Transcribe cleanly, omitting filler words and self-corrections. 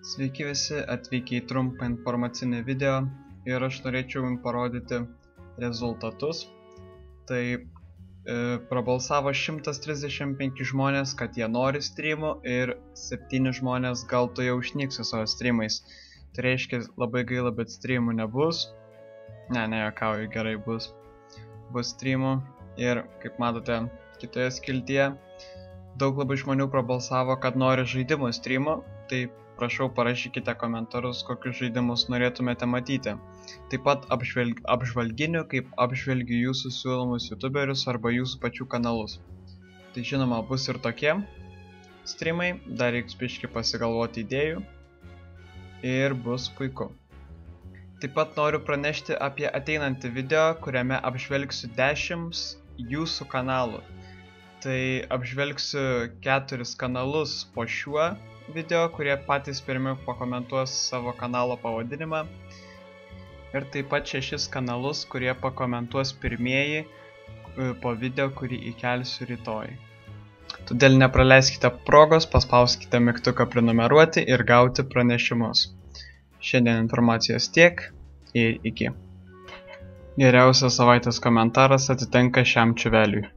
Sveiki visi atvykę į trumpą informacinį video ir aš norėčiau jums parodyti rezultatus. Tai prabalsavo 135 žmonės, kad jie nori streamų ir 7 žmonės gal tu jau išnyks su savo streamais. Tai reiškia labai gaila, bet streamų nebus. Ne, juokauju, gerai bus streamų ir kaip matote kitoje skiltyje daug labai žmonių prabalsavo, kad nori žaidimų streamų. Tai prašau parašykite komentarus, kokius žaidimus norėtumėte matyti. Taip pat apžvalginių, kaip apžvelgiu jūsų siūlomus youtuberius arba jūsų pačių kanalus. Tai žinoma bus ir tokie streamai, dar reiks biškį pasigalvoti idėjų ir bus puiku. Taip pat noriu pranešti apie ateinantį video, kuriame apžvelgsiu 10 jūsų kanalų. Tai apžvelgsiu 4 kanalus po šiuo video, kurie patys pirmi pakomentuos savo kanalo pavadinimą. Ir taip pat 6 kanalus, kurie pakomentuos pirmieji po video, kurį įkelsiu rytoj. Todėl nepraleiskite progos, paspauskite mygtuką prenumeruoti ir gauti pranešimus. Šiandien informacijos tiek ir iki. Geriausias savaitės komentaras atitenka šiam čuveliui.